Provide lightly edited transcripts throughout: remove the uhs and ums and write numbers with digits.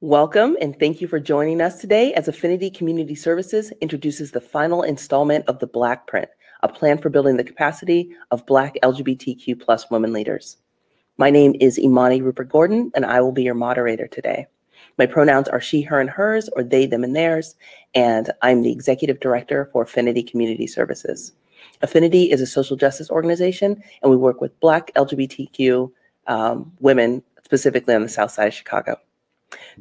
Welcome and thank you for joining us today as Affinity Community Services introduces the final installment of the Blackprint, a plan for building the capacity of Black LGBTQ plus women leaders. My name is Imani Rupert-Gordon and I will be your moderator today. My pronouns are she, her, and hers, or they, them, and theirs, and I'm the Executive Director for Affinity Community Services. Affinity is a social justice organization and we work with Black LGBTQ women, specifically on the South Side of Chicago.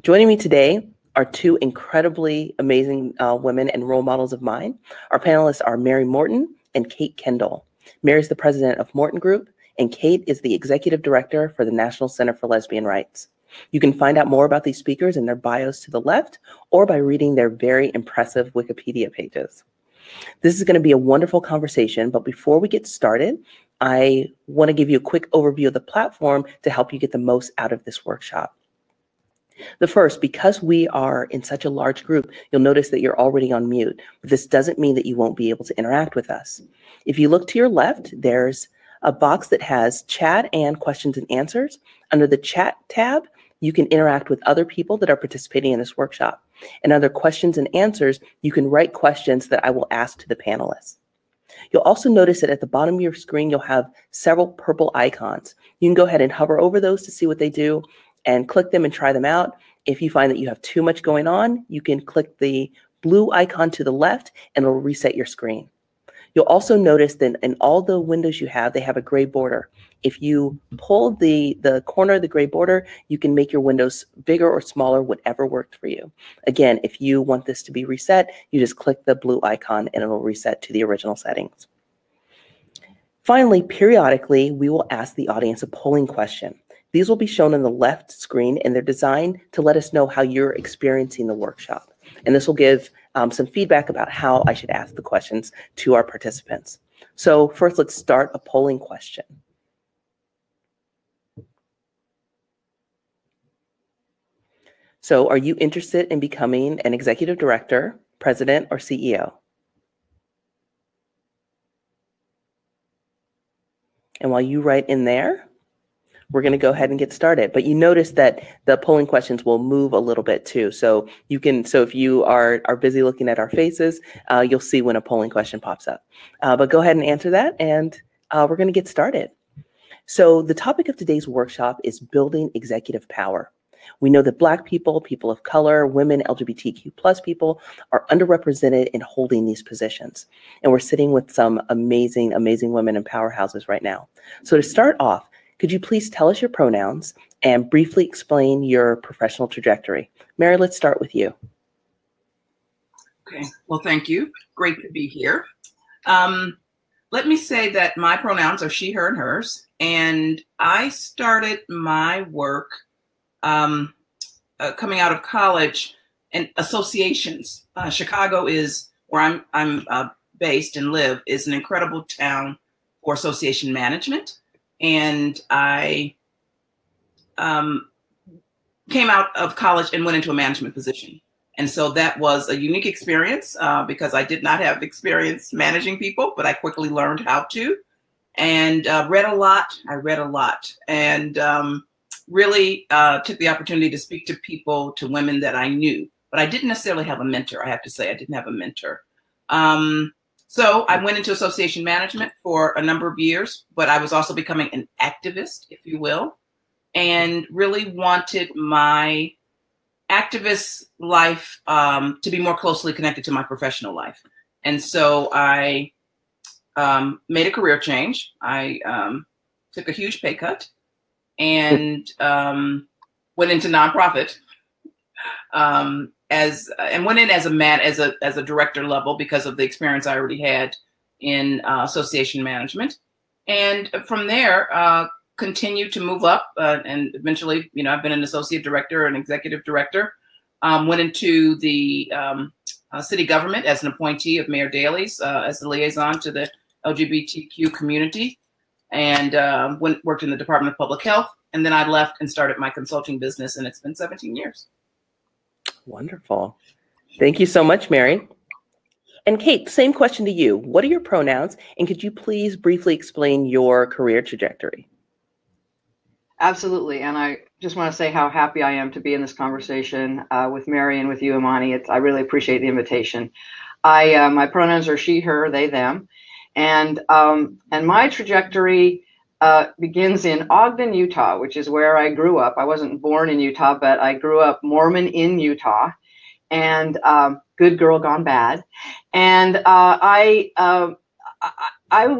Joining me today are two incredibly amazing women and role models of mine. Our panelists are Mary Morton and Kate Kendall. Mary is the president of Morten Group, and Kate is the executive director for the National Center for Lesbian Rights. You can find out more about these speakers in their bios to the left or by reading their very impressive Wikipedia pages. This is going to be a wonderful conversation, but before we get started, I want to give you a quick overview of the platform to help you get the most out of this workshop. The first, because we are in such a large group, you'll notice that you're already on mute, but this doesn't mean that you won't be able to interact with us. If you look to your left, there's a box that has chat and questions and answers. Under the chat tab, you can interact with other people that are participating in this workshop. And under questions and answers, you can write questions that I will ask to the panelists. You'll also notice that at the bottom of your screen, you'll have several purple icons. You can go ahead and hover over those to see what they do and click them and try them out. If you find that you have too much going on, you can click the blue icon to the left and it'll reset your screen. You'll also notice that in all the windows you have, they have a gray border. If you pull the corner of the gray border, you can make your windows bigger or smaller, whatever worked for you. Again, if you want this to be reset, you just click the blue icon and it'll reset to the original settings. Finally, periodically, we will ask the audience a polling question. These will be shown on the left screen, and they're designed to let us know how you're experiencing the workshop. And this will give some feedback about how I should ask the questions to our participants. So first, let's start a polling question. So are you interested in becoming an executive director, president, or CEO? And while you write in there, we're going to go ahead and get started. But you notice that the polling questions will move a little bit too. So if you are busy looking at our faces, you'll see when a polling question pops up. But go ahead and answer that, and we're going to get started. So the topic of today's workshop is building executive power. We know that Black people, people of color, women, LGBTQ plus people are underrepresented in holding these positions. And we're sitting with some amazing, amazing women in powerhouses right now. So to start off, could you please tell us your pronouns and briefly explain your professional trajectory? Mary, let's start with you. Okay, well, thank you. Great to be here. Let me say that my pronouns are she, her, and hers. And I started my work coming out of college in associations. Chicago is where I'm based and live, is an incredible town for association management. And I came out of college and went into a management position. And so that was a unique experience because I did not have experience managing people, but I quickly learned how to, and read a lot. I read a lot and really took the opportunity to speak to people, to women that I knew, but I didn't necessarily have a mentor. I have to say I didn't have a mentor. So I went into association management for a number of years, but I was also becoming an activist, if you will, and really wanted my activist life to be more closely connected to my professional life. And so I made a career change. I took a huge pay cut and went into nonprofit. And went in as a director level because of the experience I already had in association management, and from there continued to move up and eventually, I've been an associate director and executive director. Went into the city government as an appointee of Mayor Daley's as the liaison to the LGBTQ community, and worked in the Department of Public Health, and then I left and started my consulting business, and it's been 17 years. Wonderful. Thank you so much, Mary. And Kate, same question to you. What are your pronouns? And could you please briefly explain your career trajectory? Absolutely. And I just want to say how happy I am to be in this conversation with Mary and with you, Imani. I really appreciate the invitation. My pronouns are she, her, they, them. And my trajectory begins in Ogden, Utah, which is where I grew up. I wasn't born in Utah, but I grew up Mormon in Utah, and good girl gone bad. And I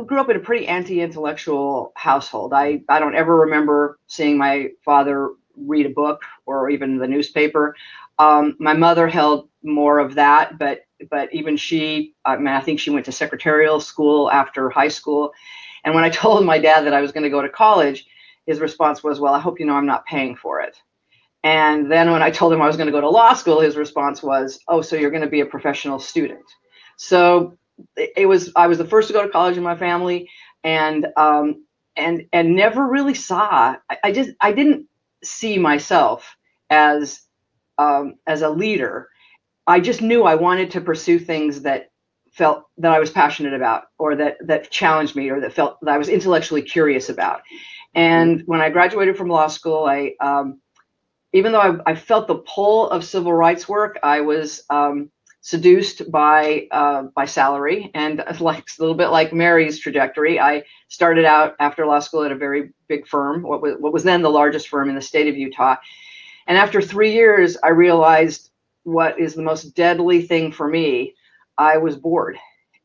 grew up in a pretty anti-intellectual household. I don't ever remember seeing my father read a book or even the newspaper. My mother held more of that, but even she, I mean, I think she went to secretarial school after high school. And when I told my dad that I was going to go to college, his response was, well, I hope you know I'm not paying for it. And then when I told him I was going to go to law school, his response was, oh, so you're going to be a professional student. So I was the first to go to college in my family, and never really saw. I didn't see myself as a leader. I just knew I wanted to pursue things that felt that I was passionate about, or that challenged me, or that felt that I was intellectually curious about. And when I graduated from law school, even though I felt the pull of civil rights work, I was seduced by salary, and like a little bit like Mary's trajectory, I started out after law school at a very big firm, what was then the largest firm in the state of Utah. And after 3 years, I realized what is the most deadly thing for me. I was bored,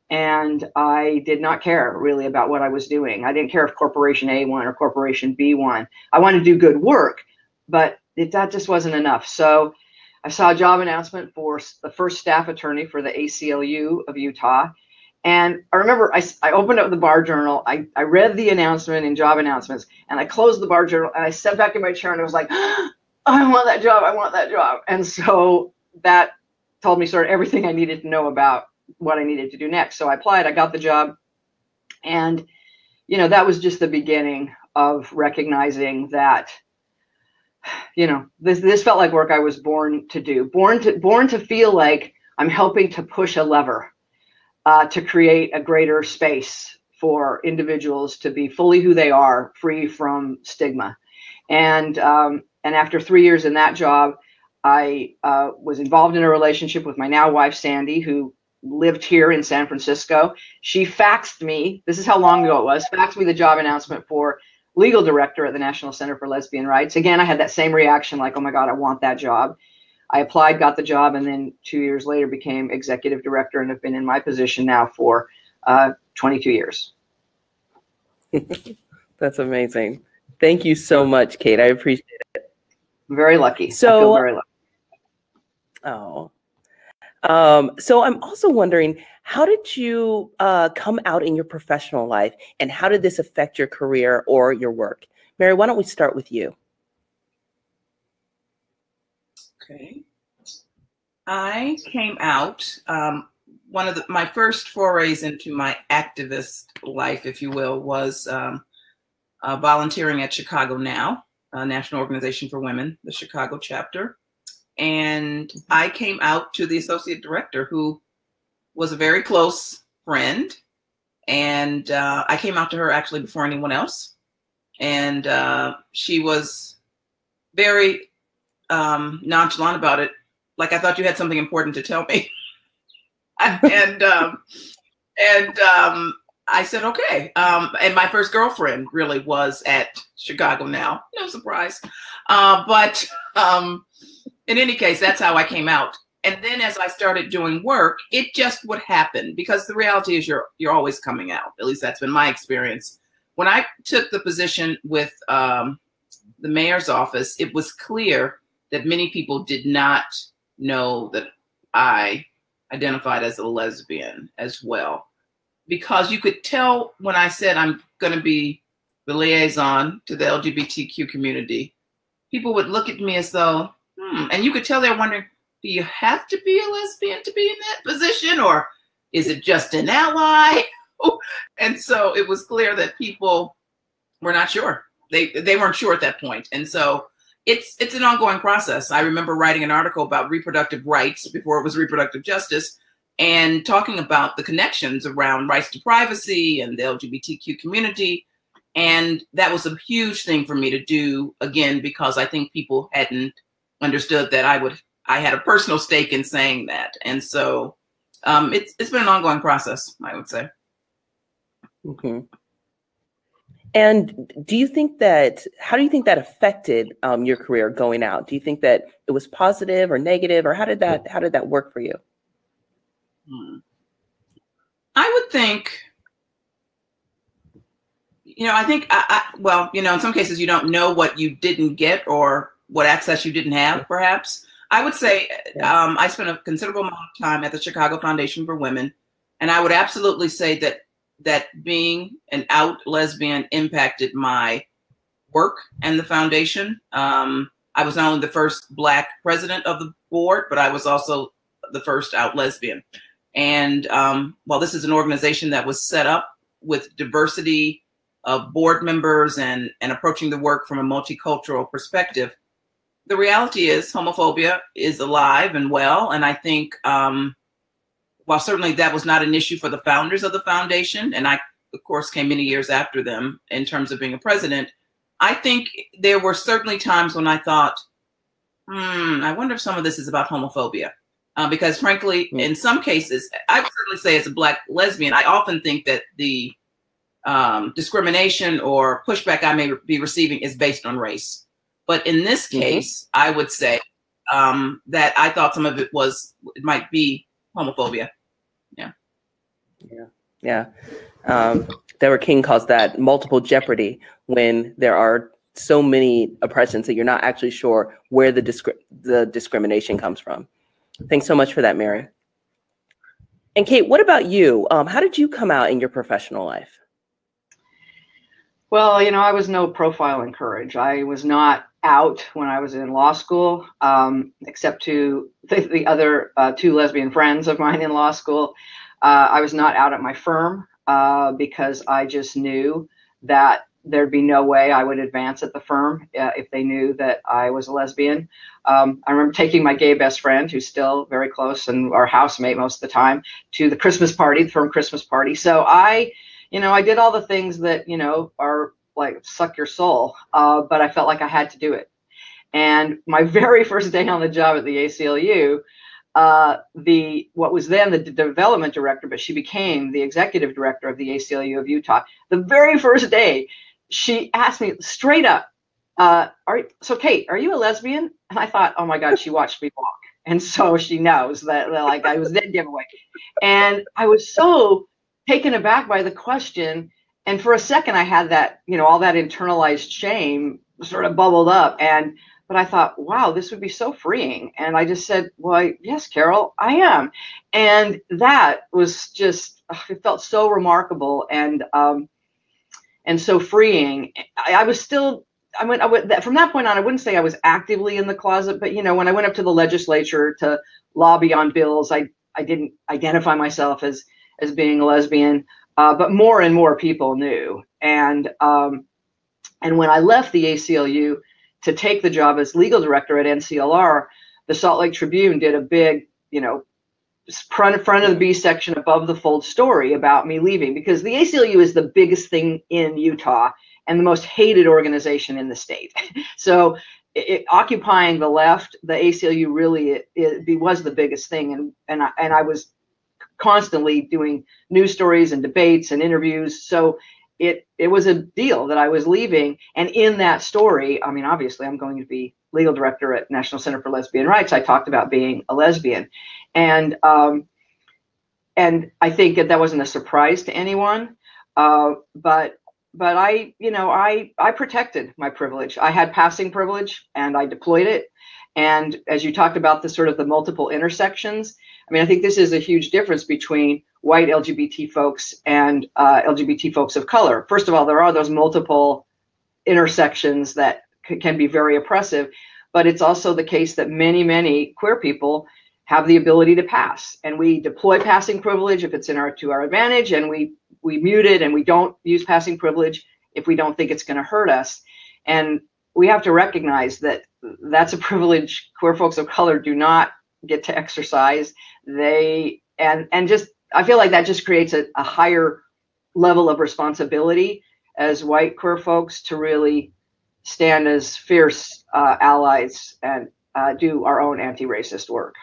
and I did not care really about what I was doing. I didn't care if Corporation A won or Corporation B won. I wanted to do good work, but that just wasn't enough. So I saw a job announcement for the first staff attorney for the ACLU of Utah. And I remember I opened up the Bar Journal. I read the announcement in job announcements, and I closed the Bar Journal, and I sat back in my chair, and I was like, oh, I want that job. I want that job. And so that told me sort of everything I needed to know about what I needed to do next. So I applied, I got the job. And, you know, that was just the beginning of recognizing that, you know, this felt like work I was born to do, born to feel like I'm helping to push a lever to create a greater space for individuals to be fully who they are, free from stigma. And after 3 years in that job, I was involved in a relationship with my now wife, Sandy, who lived here in San Francisco. She faxed me, this is how long ago it was, faxed me the job announcement for legal director at the National Center for Lesbian Rights. Again, I had that same reaction, like, oh my God, I want that job. I applied, got the job, and then 2 years later became executive director, and have been in my position now for 22 years. That's amazing. Thank you so much, Kate. I appreciate it. I'm very lucky. So, I feel very lucky. Oh. So I'm also wondering, how did you come out in your professional life, and how did this affect your career or your work? Mary, why don't we start with you? Okay. I came out, one of my first forays into my activist life, if you will, was volunteering at Chicago Now, National Organization for Women, the Chicago chapter. And I came out to the associate director, who was a very close friend. And I came out to her actually before anyone else. And she was very nonchalant about it. Like, I thought you had something important to tell me. and I said, okay. And my first girlfriend really was at Chicago Now. No surprise. But in any case, that's how I came out. And then as I started doing work, it just would happen, because the reality is you're always coming out. At least that's been my experience. When I took the position with the mayor's office, it was clear that many people did not know that I identified as a lesbian as well. Because you could tell when I said I'm going to be the liaison to the LGBTQ community, people would look at me as though, and you could tell they're wondering, do you have to be a lesbian to be in that position, or is it just an ally? And so it was clear that people were not sure. They weren't sure at that point. And so it's an ongoing process. I remember writing an article about reproductive rights before it was reproductive justice, and talking about the connections around rights to privacy and the LGBTQ community. And that was a huge thing for me to do, again, because I think people hadn't understood that I had a personal stake in saying that. And so it's been an ongoing process, I would say. Mm-hmm. And how do you think that affected your career going out? Do you think that it was positive or negative, or how did that work for you? I would think, I think, well, in some cases you don't know what you didn't get or what access you didn't have, perhaps. I would say I spent a considerable amount of time at the Chicago Foundation for Women, and I would absolutely say that being an out lesbian impacted my work and the foundation. I was not only the first Black president of the board, but I was also the first out lesbian. And while this is an organization that was set up with diversity of board members and approaching the work from a multicultural perspective, the reality is homophobia is alive and well. And I think while certainly that was not an issue for the founders of the foundation, and I, of course, came many years after them in terms of being a president, I think there were certainly times when I thought, I wonder if some of this is about homophobia. Because frankly, in some cases, I would certainly say as a Black lesbian, I often think that the discrimination or pushback I may be receiving is based on race. But in this case, I would say that I thought some of it might be homophobia. Yeah. Deborah King calls that multiple jeopardy, when there are so many oppressions that you're not actually sure where the discrimination comes from. Thanks so much for that, Mary. And Kate, what about you? How did you come out in your professional life? Well, I was no profile in courage. I was not out when I was in law school, except to the other two lesbian friends of mine in law school. I was not out at my firm because I just knew that there'd be no way I would advance at the firm if they knew that I was a lesbian. I remember taking my gay best friend, who's still very close and our housemate most of the time, to the Christmas party, the firm Christmas party. So I did all the things that, are like suck your soul, but I felt like I had to do it. And my very first day on the job at the ACLU, what was then the development director, but she became the executive director of the ACLU of Utah. The very first day, she asked me straight up, so Kate, are you a lesbian? And I thought, oh my God, she watched me walk. And so she knows that like I was dead giveaway. And I was so taken aback by the question. And for a second, I had that, all that internalized shame sort of bubbled up. But I thought, wow, this would be so freeing. And I just said, well, yes, Carol, I am. And that was just, it felt so remarkable and so freeing. I was still, from that point on, I wouldn't say I was actively in the closet, but, when I went up to the legislature to lobby on bills, I didn't identify myself as being a lesbian, but more and more people knew. And when I left the ACLU to take the job as legal director at NCLR, the Salt Lake Tribune did a big, front of the B section above the fold story about me leaving, because the ACLU is the biggest thing in Utah and the most hated organization in the state. So occupying the left, the ACLU really was the biggest thing. And I was constantly doing news stories and debates and interviews. So it was a deal that I was leaving. And in that story, I mean, obviously I'm going to be legal director at National Center for Lesbian Rights. I talked about being a lesbian. And I think that wasn't a surprise to anyone. But I protected my privilege. I had passing privilege and I deployed it. And as you talked about the multiple intersections, I mean, I think this is a huge difference between white LGBT folks and LGBT folks of color. First of all, there are those multiple intersections that can be very oppressive, but it's also the case that many, many queer people have the ability to pass, and we deploy passing privilege if it's to our advantage, and we mute it and we don't use passing privilege if we don't think it's going to hurt us. And we have to recognize that that's a privilege queer folks of color do not get to exercise. I feel like that just creates a higher level of responsibility as white queer folks to really stand as fierce allies and do our own anti-racist work.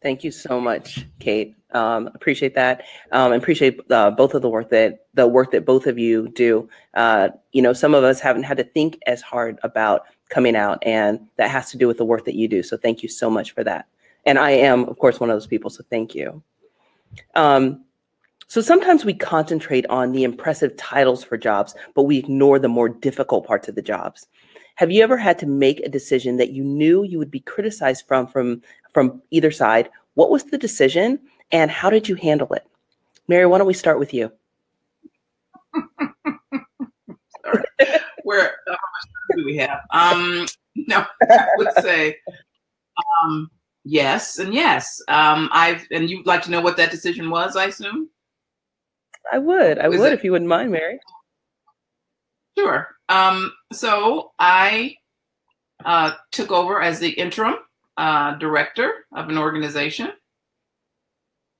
Thank you so much, Kate. Appreciate that. Appreciate both of the work that both of you do. You know, some of us haven't had to think as hard about coming out, and that has to do with the work that you do. So thank you so much for that. And I am, of course, one of those people. So thank you. So sometimes we concentrate on the impressive titles for jobs, but we ignore the more difficult parts of the jobs. Have you ever had to make a decision that you knew you would be criticized from either side? What was the decision and how did you handle it? Mary, why don't we start with you? Sorry. How much do we have? No, I would say yes and yes. And you'd like to know what that decision was, I assume? I would if you wouldn't mind, Mary. Sure. So I took over as the interim director of an organization,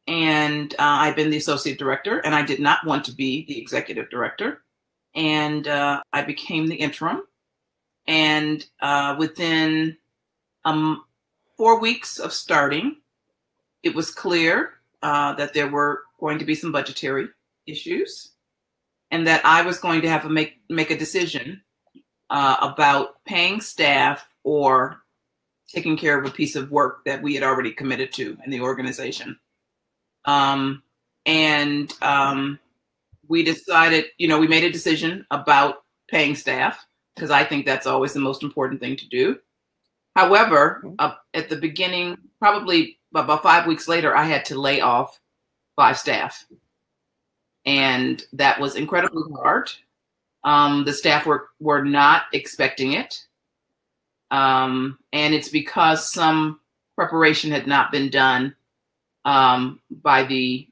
and I've been the associate director, and I did not want to be the executive director, and I became the interim, and within 4 weeks of starting, it was clear that there were going to be some budgetary issues, and that I was going to have to make a decision about paying staff or taking care of a piece of work that we had already committed to in the organization. We decided, we made a decision about paying staff because I think that's always the most important thing to do. However, at the beginning, probably about 5 weeks later, I had to lay off 5 staff. And that was incredibly hard. The staff were not expecting it. And it's because some preparation had not been done by the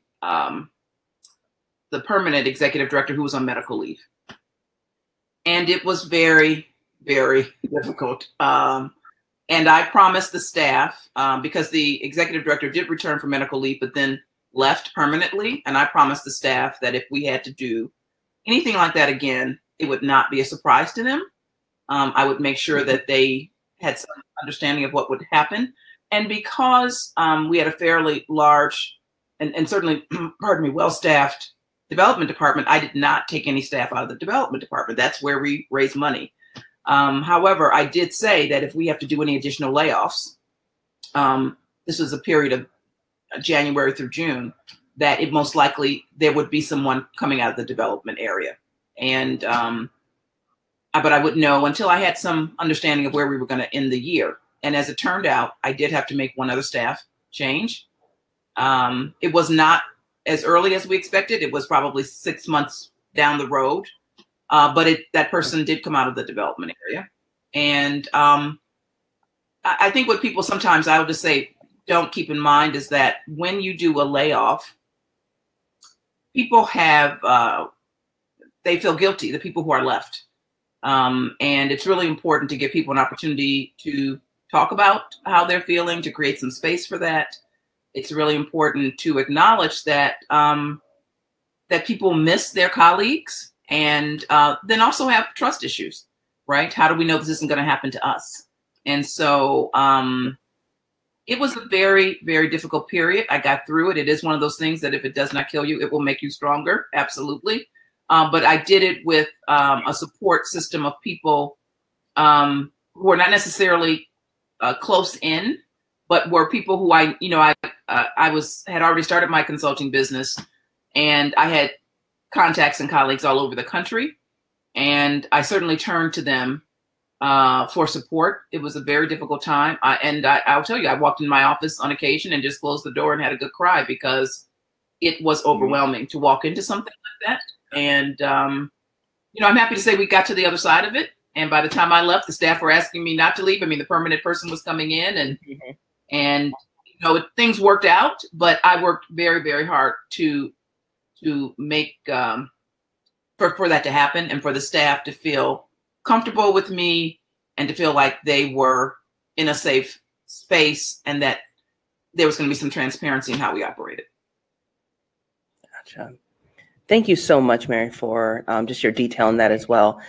permanent executive director who was on medical leave. And it was very, very difficult. And I promised the staff, because the executive director did return from medical leave, but then left permanently. And I promised the staff that if we had to do anything like that again, it would not be a surprise to them. I would make sure that they had some understanding of what would happen. And because we had a fairly large and certainly, pardon me, well-staffed development department, I did not take any staff out of the development department. That's where we raise money. However, I did say that if we have to do any additional layoffs, this was a period of January through June, that it most likely there would be someone coming out of the development area. And but I wouldn't know until I had some understanding of where we were going to end the year. And as it turned out, I did have to make one other staff change. It was not as early as we expected. It was probably 6 months down the road. But that person did come out of the development area. And I think what people sometimes, I would just say, don't keep in mind is that when you do a layoff, people have, they feel guilty, the people who are left. And it's really important to give people an opportunity to talk about how they're feeling, to create some space for that. It's really important to acknowledge that, that people miss their colleagues and then also have trust issues, right? How do we know this isn't going to happen to us? And so it was a very, very difficult period. I got through it. It is one of those things that if it does not kill you, it will make you stronger. Absolutely. But I did it with a support system of people who are not necessarily close in, but were people who I had already started my consulting business, and I had contacts and colleagues all over the country. And I certainly turned to them for support. It was a very difficult time. I'll tell you, I walked in my office on occasion and just closed the door and had a good cry because it was overwhelming to walk into something like that. And, I'm happy to say we got to the other side of it. And by the time I left, the staff were asking me not to leave. I mean, the permanent person was coming in and things worked out, but I worked very, very hard to make, for that to happen and for the staff to feel comfortable with me and to feel like they were in a safe space and that there was going to be some transparency in how we operated. Gotcha. Thank you so much, Mary, for just your detail in that as well.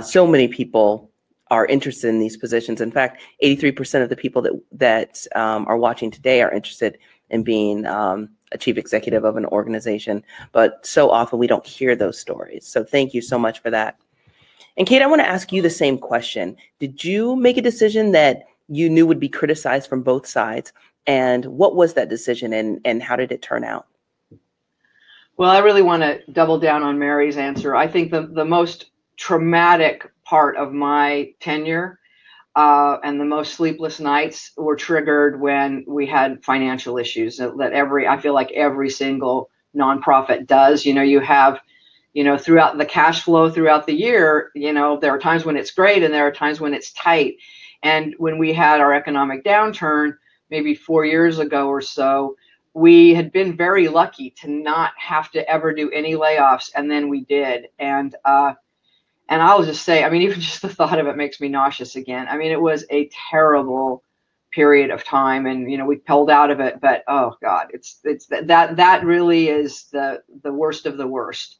So many people are interested in these positions. In fact, 83% of the people that are watching today are interested in being a chief executive of an organization, but so often we don't hear those stories. So thank you so much for that. And Kate, I want to ask you the same question. Did you make a decision that you knew would be criticized from both sides? And what was that decision, and how did it turn out? Well, I really want to double down on Mary's answer. I think the most traumatic part of my tenure and the most sleepless nights were triggered when we had financial issues that I feel like every single nonprofit does. You have, throughout the cash flow throughout the year, there are times when it's great and there are times when it's tight. And when we had our economic downturn, maybe 4 years ago or so, we had been very lucky to not have to ever do any layoffs, and then we did. And I'll just say, I mean, even just the thought of it makes me nauseous again. I mean, it was a terrible period of time, and we pulled out of it. But oh God, it's that really is the worst of the worst.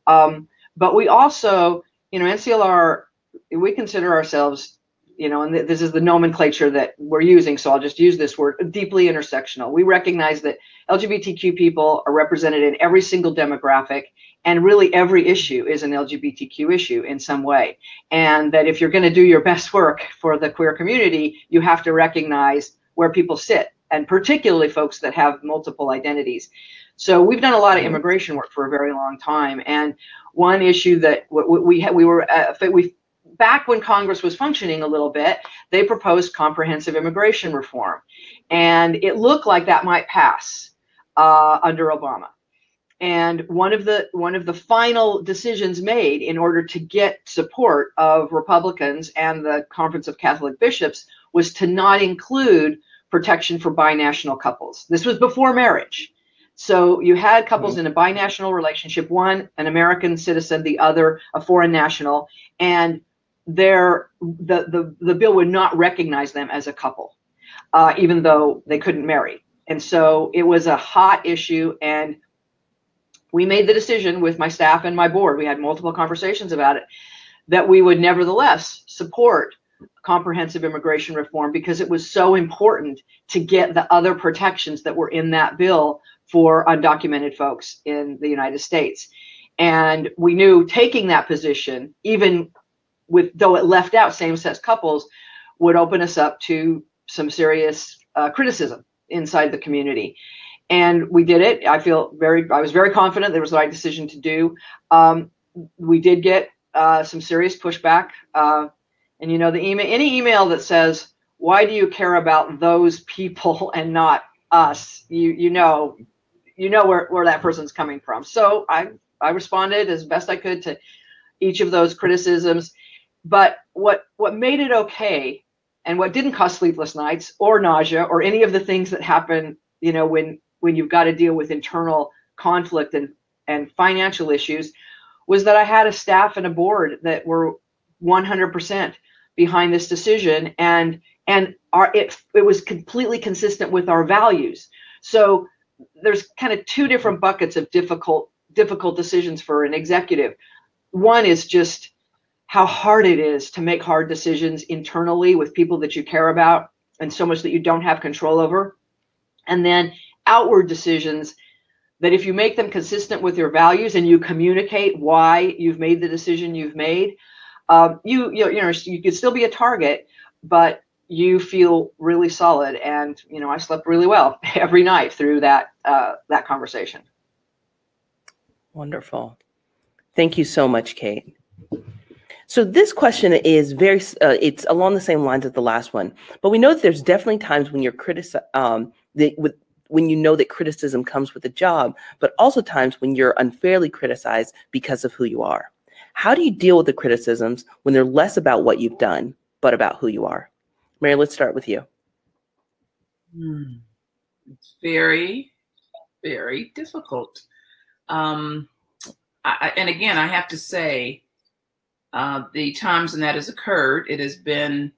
But we also, NCLR, we consider ourselves, and this is the nomenclature that we're using, so I'll just use this word, deeply intersectional. We recognize that LGBTQ people are represented in every single demographic, and really every issue is an LGBTQ issue in some way. And that if you're going to do your best work for the queer community, you have to recognize where people sit, and particularly folks that have multiple identities. So we've done a lot of immigration work for a very long time. And one issue that we back when Congress was functioning a little bit, they proposed comprehensive immigration reform, and it looked like that might pass under Obama. And one of the final decisions made in order to get support of Republicans and the Conference of Catholic Bishops was to not include protection for binational couples. This was before marriage. So you had couples in a binational relationship, one an American citizen, the other a foreign national, and the bill would not recognize them as a couple, even though they couldn't marry. And so it was a hot issue, and we made the decision with my staff and my board, we had multiple conversations about it, that we would nevertheless support comprehensive immigration reform because it was so important to get the other protections that were in that bill for undocumented folks in the United States. And we knew taking that position, even though it left out same-sex couples, would open us up to some serious criticism inside the community. And we did it. I was very confident there was the right decision to do. We did get some serious pushback. And any email that says, "Why do you care about those people and not us?" You know where that person's coming from. So I responded as best I could to each of those criticisms. But what made it okay, and what didn't cause sleepless nights or nausea or any of the things that happen, when you've got to deal with internal conflict and financial issues, was that I had a staff and a board that were 100% behind this decision, and it was completely consistent with our values. So there's kind of two different buckets of difficult decisions for an executive. One is just how hard it is to make hard decisions internally with people that you care about and so much that you don't have control over. And then outward decisions that if you make them consistent with your values and you communicate why you've made the decision you've made, you could still be a target, but you feel really solid. And, I slept really well every night through that conversation. Wonderful. Thank you so much, Kate. So this question is it's along the same lines as the last one, but we know that there's definitely times when you're when you know that criticism comes with a job, but also times when you're unfairly criticized because of who you are. How do you deal with the criticisms when they're less about what you've done, but about who you are? Mary, let's start with you. It's very, very difficult. And again, I have to say, the times when that has occurred, it has been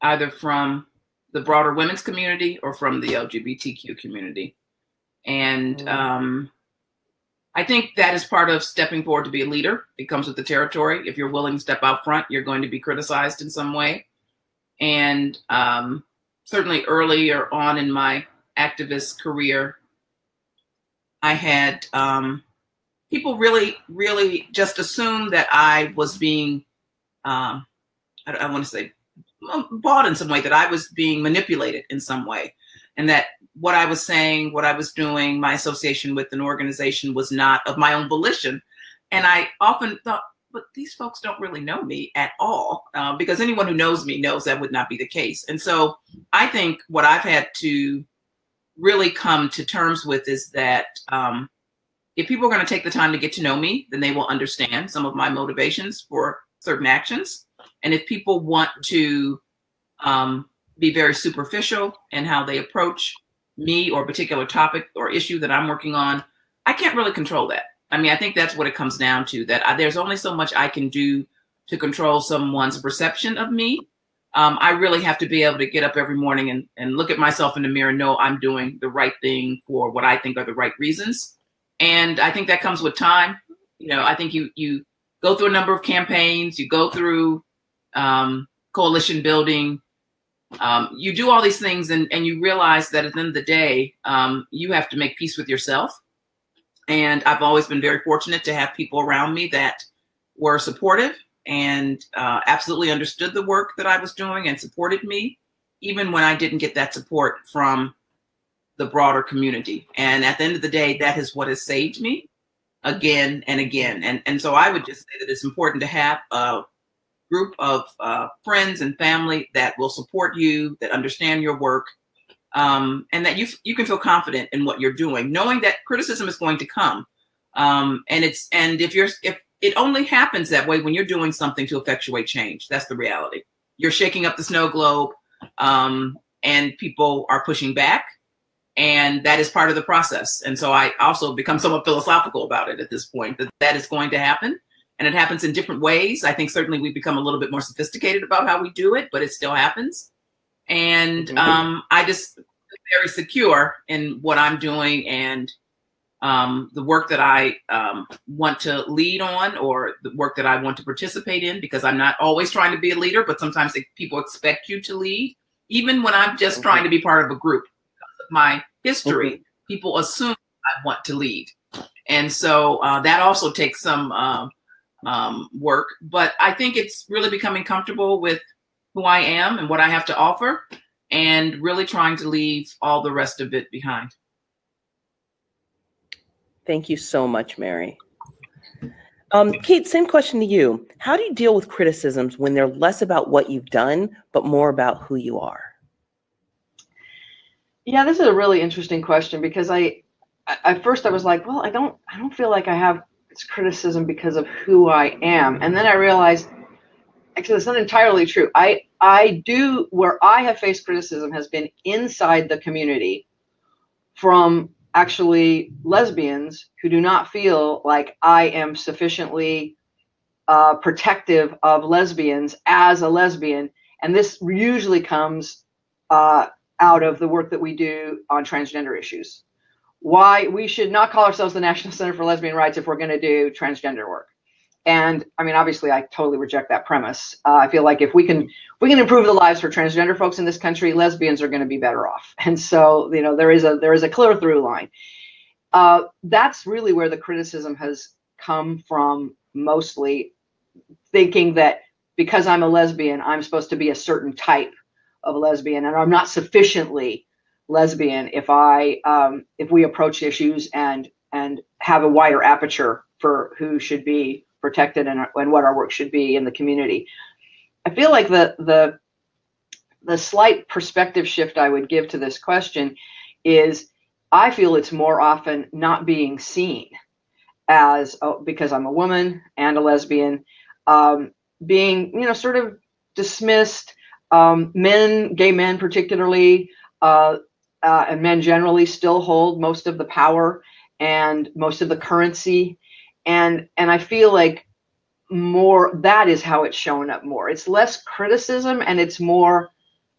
either from the broader women's community or from the LGBTQ community. And I think that is part of stepping forward to be a leader. It comes with the territory. If you're willing to step out front, you're going to be criticized in some way. And certainly earlier on in my activist career, I had people really just assume that I was being, I want to say, bought in some way, that I was being manipulated in some way. And that what I was saying, what I was doing, my association with an organization was not of my own volition. And I often thought, but these folks don't really know me at all, because anyone who knows me knows that would not be the case. And so I think what I've had to really come to terms with is that if people are going to take the time to get to know me, then they will understand some of my motivations for certain actions. And if people want to be very superficial in how they approach me or a particular topic or issue that I'm working on, I can't really control that. I mean, I think that's what it comes down to, that there's only so much I can do to control someone's perception of me. I really have to be able to get up every morning and look at myself in the mirror and know I'm doing the right thing for what I think are the right reasons. And I think that comes with time. You know, I think you go through a number of campaigns, you go through coalition building, you do all these things, and you realize that at the end of the day, you have to make peace with yourself. And I've always been very fortunate to have people around me that were supportive and absolutely understood the work that I was doing and supported me, even when I didn't get that support from the broader community. And at the end of the day, that is what has saved me again and again. And so I would just say that it's important to have a group of friends and family that will support you, that understand your work, and that you can feel confident in what you're doing, knowing that criticism is going to come. And if it only happens that way when you're doing something to effectuate change. That's the reality. You're shaking up the snow globe, and people are pushing back, and that is part of the process. And so I also become somewhat philosophical about it at this point, that is going to happen. And it happens in different ways. I think certainly we've become a little bit more sophisticated about how we do it, but it still happens. And I just feel very secure in what I'm doing and the work that I want to lead on, or the work that I want to participate in, because I'm not always trying to be a leader, but sometimes people expect you to lead, even when I'm just trying to be part of a group. Because of my history, people assume I want to lead. And so that also takes some work, but I think it's really becoming comfortable with who I am and what I have to offer, and really trying to leave all the rest of it behind. Thank you so much, Mary. Kate, same question to you. How do you deal with criticisms when they're less about what you've done, but more about who you are? Yeah, this is a really interesting question, because at first I was like, well, I don't feel like I have this criticism because of who I am. And then I realized, actually, that's not entirely true. I do, where I have faced criticism has been inside the community from actually lesbians who do not feel like I am sufficiently protective of lesbians as a lesbian. And this usually comes out of the work that we do on transgender issues. Why we should not call ourselves the National Center for Lesbian Rights if we're going to do transgender work. And I mean, obviously, I totally reject that premise. I feel like if we can improve the lives for transgender folks in this country, lesbians are going to be better off. And so, you know, there is a clear through line. That's really where the criticism has come from, mostly thinking that because I'm a lesbian, I'm supposed to be a certain type of lesbian, and I'm not sufficiently lesbian if we approach issues and have a wider aperture for who should be protected and what our work should be in the community. I feel like the slight perspective shift I would give to this question is, I feel it's more often not being seen as, because I'm a woman and a lesbian, being, you know, sort of dismissed. Gay men particularly, and men generally still hold most of the power and most of the currency. And I feel like more, that is how it's showing up more. It's less criticism and it's more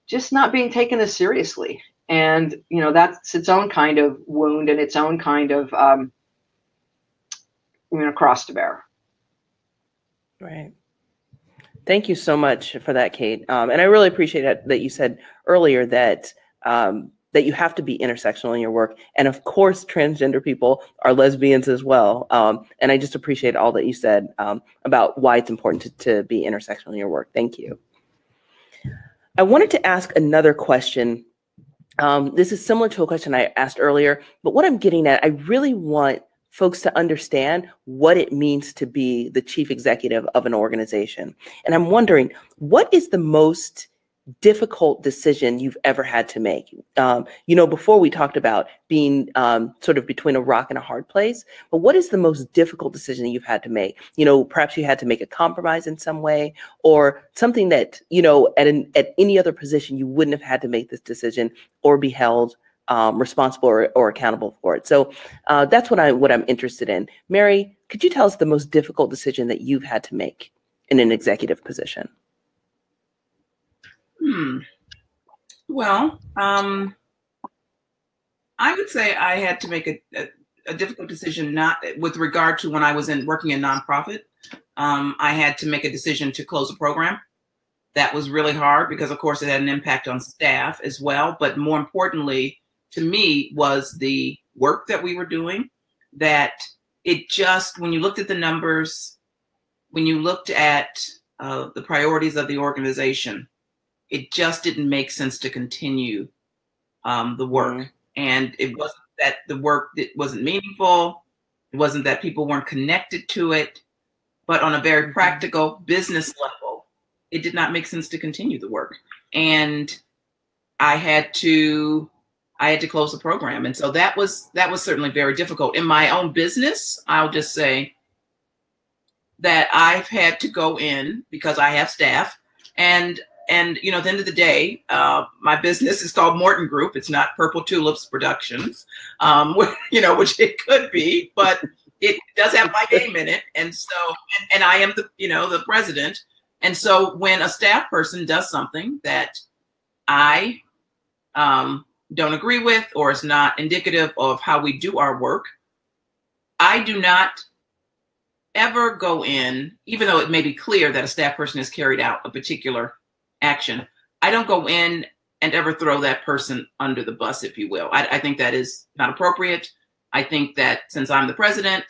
just not being taken as seriously. And, you know, that's its own kind of wound and its own kind of a cross to bear. Right. Thank you so much for that, Kate. And I really appreciate that you said earlier that that you have to be intersectional in your work. And of course, transgender people are lesbians as well. And I just appreciate all that you said about why it's important to be intersectional in your work. Thank you. I wanted to ask another question. This is similar to a question I asked earlier, but what I'm getting at, I really want folks to understand what it means to be the chief executive of an organization. And I'm wondering, what is the most difficult decision you've ever had to make? Before we talked about being sort of between a rock and a hard place, but what is the most difficult decision you've had to make? Perhaps you had to make a compromise in some way, or something that, at any other position, you wouldn't have had to make this decision or be held responsible or accountable for it. So that's what I'm interested in. Mary, could you tell us the most difficult decision that you've had to make in an executive position? Well, I would say I had to make a difficult decision, not with regard to when I was working in nonprofit. I had to make a decision to close a program. That was really hard because, of course, it had an impact on staff as well. But more importantly, to me, was the work that we were doing, that it just, when you looked at the numbers, when you looked at the priorities of the organization, it just didn't make sense to continue the work. Mm-hmm. And it wasn't that the work wasn't meaningful. It wasn't that people weren't connected to it. But on a very practical business level, it did not make sense to continue the work. And I had to close the program. And so that was certainly very difficult. In my own business, I'll just say that I've had to go in because I have staff, and at the end of the day, my business is called Morten Group. It's not Purple Tulips Productions, which it could be, but it does have my name in it. And so, and I am the president. And so when a staff person does something that I don't agree with, or is not indicative of how we do our work, I do not ever go in, even though it may be clear that a staff person has carried out a particular action. I don't go in and ever throw that person under the bus, if you will. I think that is not appropriate. I think that since I'm the president,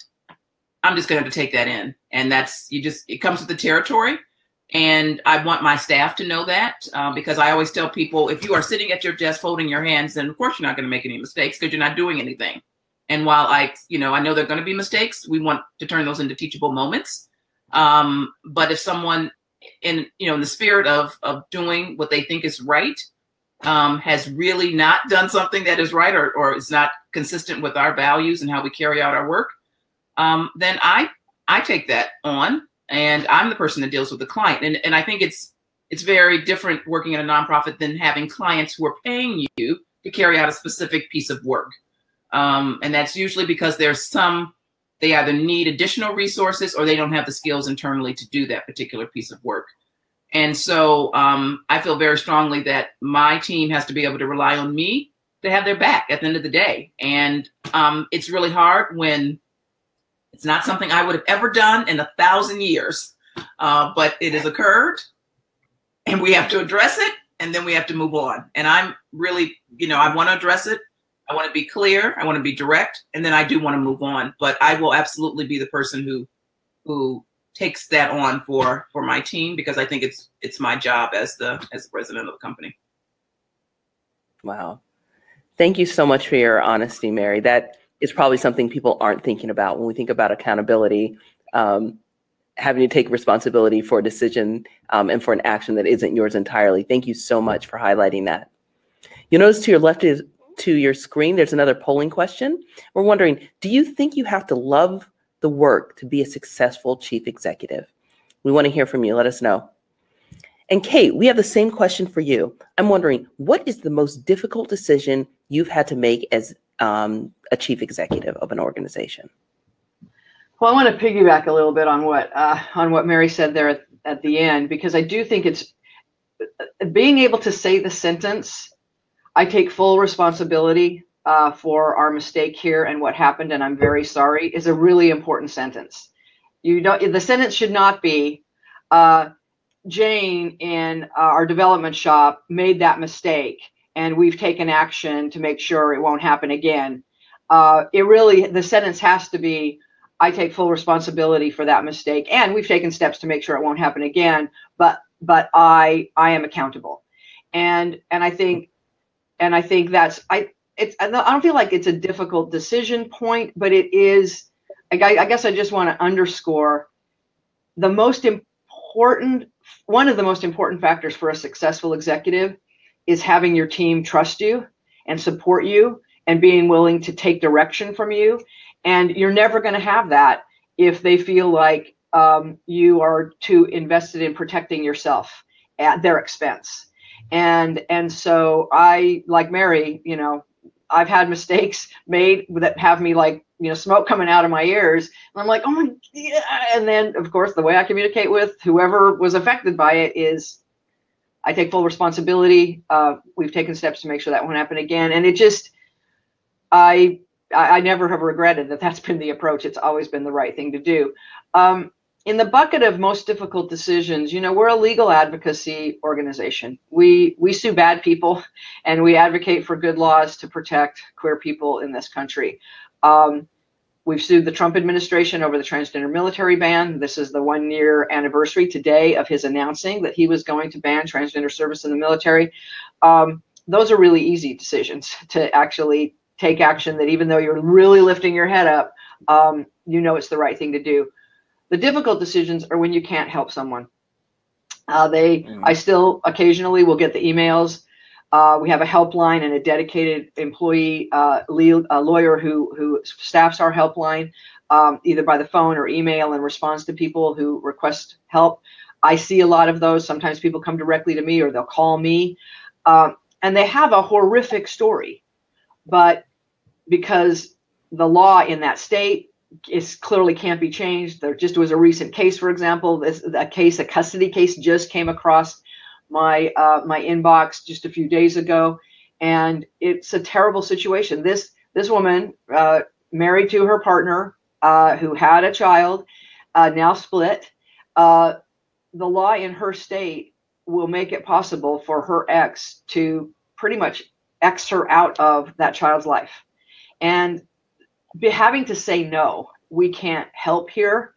I'm just going to have to take that in. And it comes with the territory. And I want my staff to know that because I always tell people, if you are sitting at your desk folding your hands, then of course you're not going to make any mistakes because you're not doing anything. And while I know there are going to be mistakes, we want to turn those into teachable moments. But if someone in the spirit of doing what they think is right has really not done something that is right, or is not consistent with our values and how we carry out our work, then I take that on. And I'm the person that deals with the client. And I think it's very different working in a nonprofit than having clients who are paying you to carry out a specific piece of work. And that's usually because they either need additional resources or they don't have the skills internally to do that particular piece of work. And so I feel very strongly that my team has to be able to rely on me to have their back at the end of the day. And it's really hard when it's not something I would have ever done in 1,000 years, but it has occurred and we have to address it, and then we have to move on. And I'm really, I want to address it. I want to be clear. I want to be direct, and then I do want to move on. But I will absolutely be the person who takes that on for my team, because I think it's my job as the president of the company. Wow. Thank you so much for your honesty, Mary. That is probably something people aren't thinking about when we think about accountability, having to take responsibility for a decision and for an action that isn't yours entirely. Thank you so much for highlighting that. You'll notice to your left to your screen, there's another polling question. We're wondering, do you think you have to love the work to be a successful chief executive? We want to hear from you. Let us know. And Kate, we have the same question for you. I'm wondering, what is the most difficult decision you've had to make as a chief executive of an organization? Well, I want to piggyback a little bit on what Mary said there at the end, because I do think it's being able to say the sentence, I take full responsibility for our mistake here and what happened, and I'm very sorry, is a really important sentence. The sentence should not be, Jane in our development shop made that mistake and we've taken action to make sure it won't happen again. The sentence has to be, I take full responsibility for that mistake and we've taken steps to make sure it won't happen again, but I am accountable. And I think that's, I don't feel like it's a difficult decision point, but it is, I guess I just want to underscore one of the most important factors for a successful executive is having your team trust you and support you and being willing to take direction from you. And you're never going to have that if they feel like you are too invested in protecting yourself at their expense. And so I, like Mary, I've had mistakes made that have me like, smoke coming out of my ears. And I'm like, oh my, yeah. And then of course, the way I communicate with whoever was affected by it is I take full responsibility. We've taken steps to make sure that won't happen again. And it just, I never have regretted that that's been the approach. It's always been the right thing to do. In the bucket of most difficult decisions, we're a legal advocacy organization. We sue bad people and we advocate for good laws to protect queer people in this country. We've sued the Trump administration over the transgender military ban. This is the 1-year anniversary today of his announcing that he was going to ban transgender service in the military. Those are really easy decisions to actually take action that even though you're really lifting your head up, it's the right thing to do. The difficult decisions are when you can't help someone. I still occasionally will get the emails. We have a helpline and a dedicated employee lawyer who staffs our helpline, either by the phone or email, and responds to people who request help. I see a lot of those. Sometimes people come directly to me or they'll call me, and they have a horrific story. But because the law in that state clearly can't be changed. There just was a recent case, for example, a custody case just came across my inbox just a few days ago, and it's a terrible situation. This woman, married to her partner, who had a child, now split. The law in her state will make it possible for her ex to pretty much X her out of that child's life, and having to say no, we can't help here.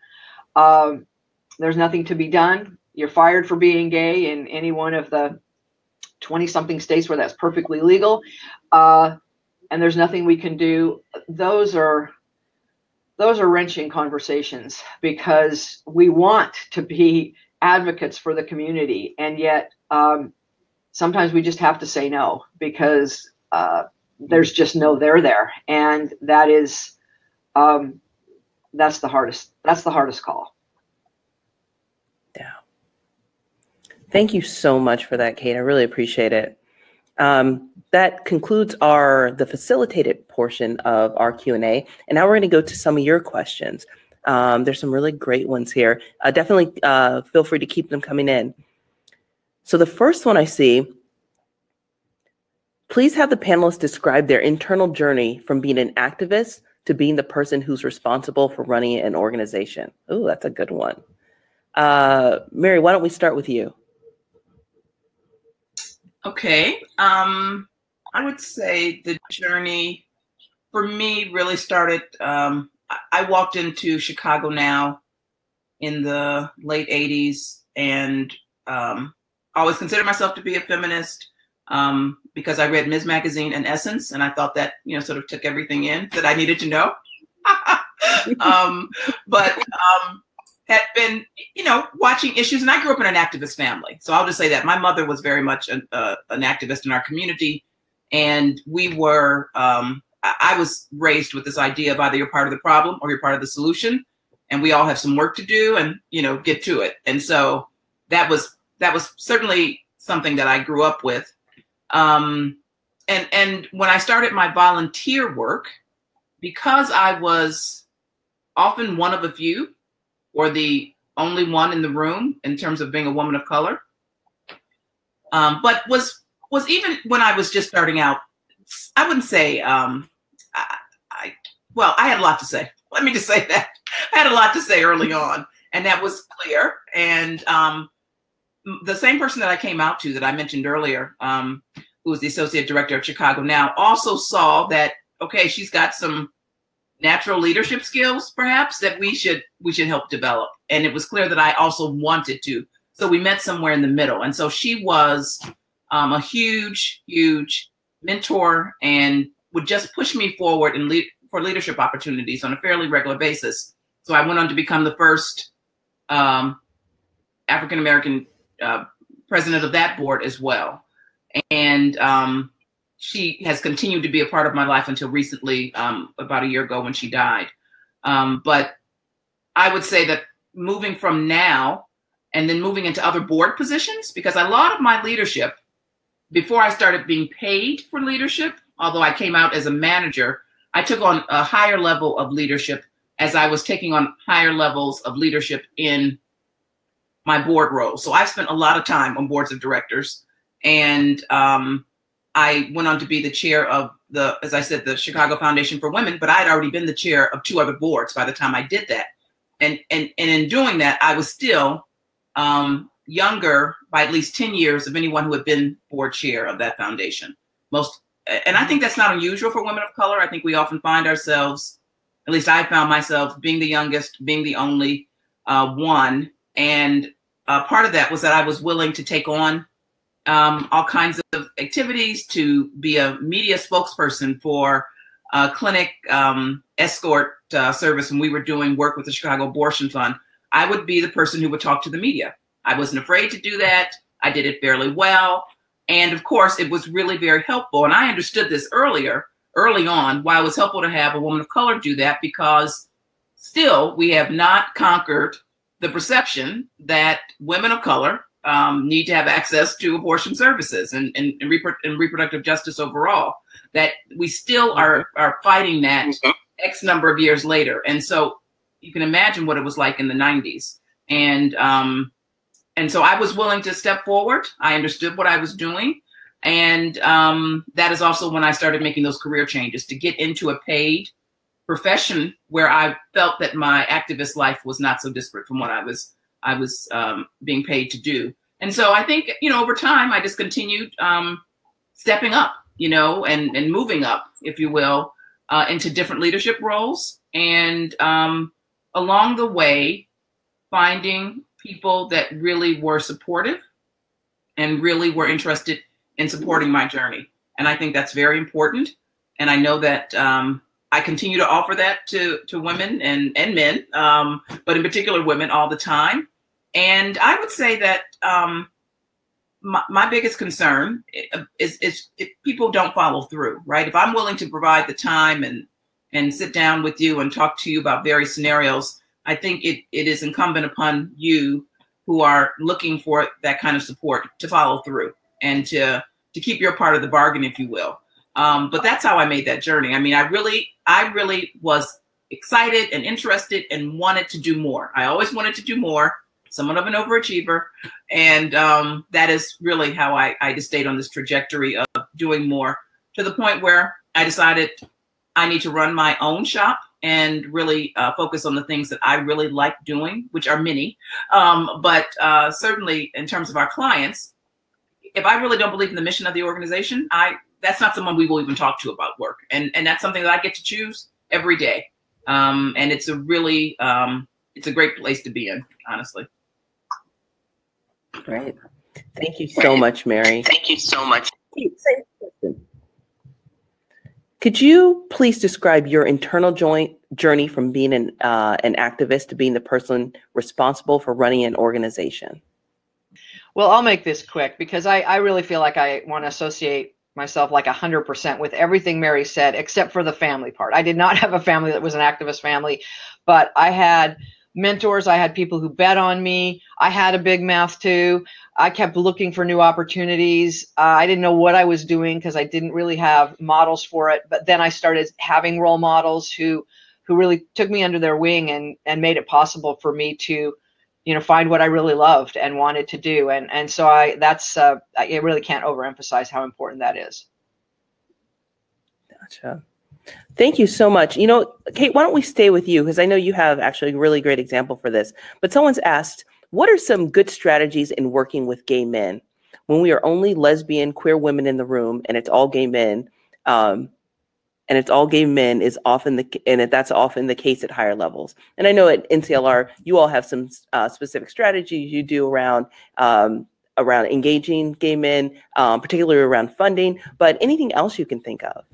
There's nothing to be done. You're fired for being gay in any one of the 20-something states where that's perfectly legal, and there's nothing we can do. Those are wrenching conversations because we want to be advocates for the community, and yet sometimes we just have to say no because there's just no there, and that is that's the hardest call. Yeah. Thank you so much for that, Kate. I really appreciate it. That concludes the facilitated portion of our Q&A, and now we're going to go to some of your questions. There's some really great ones here. Definitely feel free to keep them coming in. So the first one I see, please have the panelists describe their internal journey from being an activist to being the person who's responsible for running an organization. Oh, that's a good one. Mary, why don't we start with you? Okay. I would say the journey for me really started, I walked into Chicago Now in the late 80s and always considered myself to be a feminist. Because I read Ms. Magazine and Essence, and I thought that, sort of took everything in that I needed to know. But had been, watching issues, and I grew up in an activist family. So I'll just say that my mother was very much an activist in our community. And we were, I was raised with this idea of either you're part of the problem or you're part of the solution. And we all have some work to do and, get to it. And so that was certainly something that I grew up with. And when I started my volunteer work, because I was often one of a few or the only one in the room in terms of being a woman of color, but was even when I was just starting out, I wouldn't say, well, I had a lot to say. Let me just say that. I had a lot to say early on, and that was clear. And the same person that I came out to that I mentioned earlier, who was the associate director of Chicago Now, also saw that, okay, she's got some natural leadership skills, perhaps, that we should help develop. And it was clear that I also wanted to. So we met somewhere in the middle. And so she was a huge, huge mentor and would just push me forward and for leadership opportunities on a fairly regular basis. So I went on to become the first African-American president of that board as well. And she has continued to be a part of my life until recently, about a year ago when she died. But I would say that moving from now and then moving into other board positions, because a lot of my leadership, before I started being paid for leadership, although I came out as a manager, I took on a higher level of leadership as I was taking on higher levels of leadership in my board role. So I've spent a lot of time on boards of directors, and I went on to be the chair of the, as I said, the Chicago Foundation for Women, but I had already been the chair of 2 other boards by the time I did that. And in doing that, I was still younger by at least 10 years of anyone who had been board chair of that foundation. And I think that's not unusual for women of color. I think we often find ourselves, at least I found myself, being the youngest, being the only one. And part of that was that I was willing to take on all kinds of activities, to be a media spokesperson for clinic escort service when we were doing work with the Chicago Abortion Fund. I would be the person who would talk to the media. I wasn't afraid to do that. I did it fairly well. And of course, it was really very helpful. And I understood this early on, why it was helpful to have a woman of color do that, because still we have not conquered the perception that women of color need to have access to abortion services and reproductive justice overall, that we still are fighting that X number of years later. And so you can imagine what it was like in the 90s. And so I was willing to step forward. I understood what I was doing. And that is also when I started making those career changes to get into a paid profession where I felt that my activist life was not so disparate from what I was being paid to do. And so I think, over time, I just continued stepping up, and moving up, if you will, into different leadership roles. And along the way, finding people that really were supportive and really were interested in supporting my journey. And I think that's very important. And I know that I continue to offer that to women and men, but in particular women all the time. And I would say that my biggest concern is if people don't follow through, right? If I'm willing to provide the time and sit down with you and talk to you about various scenarios, I think it is incumbent upon you who are looking for that kind of support to follow through and to keep your part of the bargain, if you will. But that's how I made that journey. I mean, I really was excited and interested and wanted to do more. I always wanted to do more, somewhat of an overachiever. And that is really how I just stayed on this trajectory of doing more, to the point where I decided I need to run my own shop and really focus on the things that I really like doing, which are many. But certainly in terms of our clients, if I really don't believe in the mission of the organization, that's not someone we will even talk to about work. And that's something that I get to choose every day. And it's a really, it's a great place to be in, honestly. Great. Thank you so much, Mary. Thank you so much. Same question. Could you please describe your internal journey from being an activist to being the person responsible for running an organization? Well, I'll make this quick, because I really feel like I want to associate myself like 100% with everything Mary said, except for the family part. I did not have a family that was an activist family, but I had mentors. I had people who bet on me. I had a big mouth too. I kept looking for new opportunities. I didn't know what I was doing because I didn't really have models for it. But then I started having role models who really took me under their wing and made it possible for me to, find what I really loved and wanted to do. And so I really can't overemphasize how important that is. Gotcha. Thank you so much. You know, Kate, why don't we stay with you? Because I know you have actually a really great example for this. But someone's asked, what are some good strategies in working with gay men when we are only lesbian, queer women in the room and it's all gay men? And it's all gay men is often that's often the case at higher levels. And I know at NCLR, you all have some specific strategies you do around engaging gay men, particularly around funding, but anything else you can think of?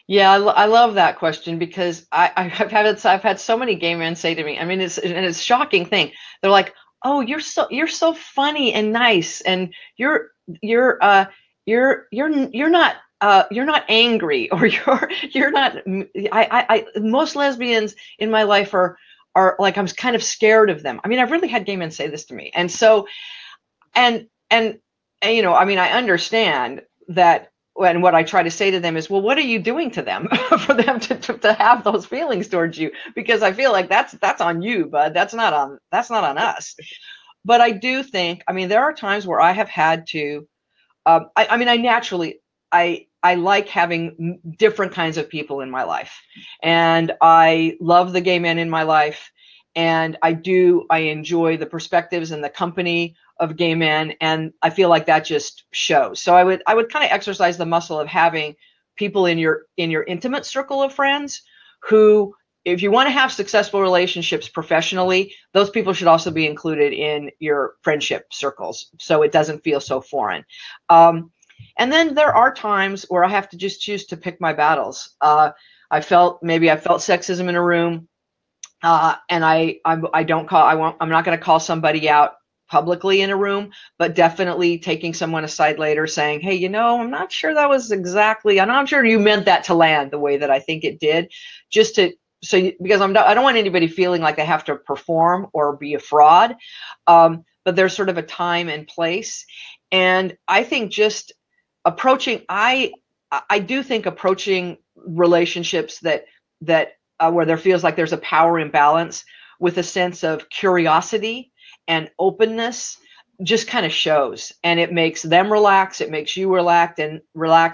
Yeah, I love that question because I've had so many gay men say to me, I mean, it's a shocking thing. They're like, "Oh, you're so funny and nice, and you're not angry, or you're not." Most lesbians in my life are like, I'm kind of scared of them. I mean, I've really had gay men say this to me, and so and you know, I mean, I understand that. And what I try to say to them is, well, what are you doing to them for them to have those feelings towards you? Because I feel like that's on you, bud. That's not on us. But I do think, I mean, there are times where I have had to, I mean, I like having different kinds of people in my life, and I love the gay men in my life, and I enjoy the perspectives and the company of gay men, and I feel like that just shows. So I would kind of exercise the muscle of having people in your intimate circle of friends who, if you want to have successful relationships professionally, those people should also be included in your friendship circles, so it doesn't feel so foreign. And then there are times where I have to just choose to pick my battles. I felt sexism in a room, and I'm not going to call somebody out publicly in a room, but definitely taking someone aside later saying, hey, you know, I'm not sure that was exactly, I'm not sure you meant that to land the way that I think it did, because I don't want anybody feeling like they have to perform or be a fraud. But there's sort of a time and place. And I think just approaching, I do think approaching relationships that where there feels like there's a power imbalance with a sense of curiosity and openness just kind of shows, and it makes them relax, it makes you relax,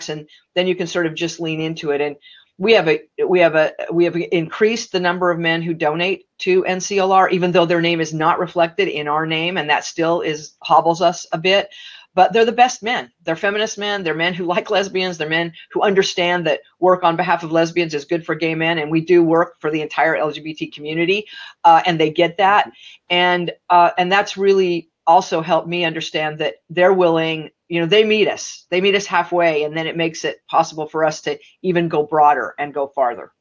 and then you can sort of just lean into it. And we have increased the number of men who donate to NCLR, even though their name is not reflected in our name, and that still hobbles us a bit. But they're the best men. They're feminist men. They're men who like lesbians. They're men who understand that work on behalf of lesbians is good for gay men, and we do work for the entire LGBT community, and they get that. And that's really also helped me understand that they're willing. You know, they meet us halfway, and then it makes it possible for us to even go broader and go farther.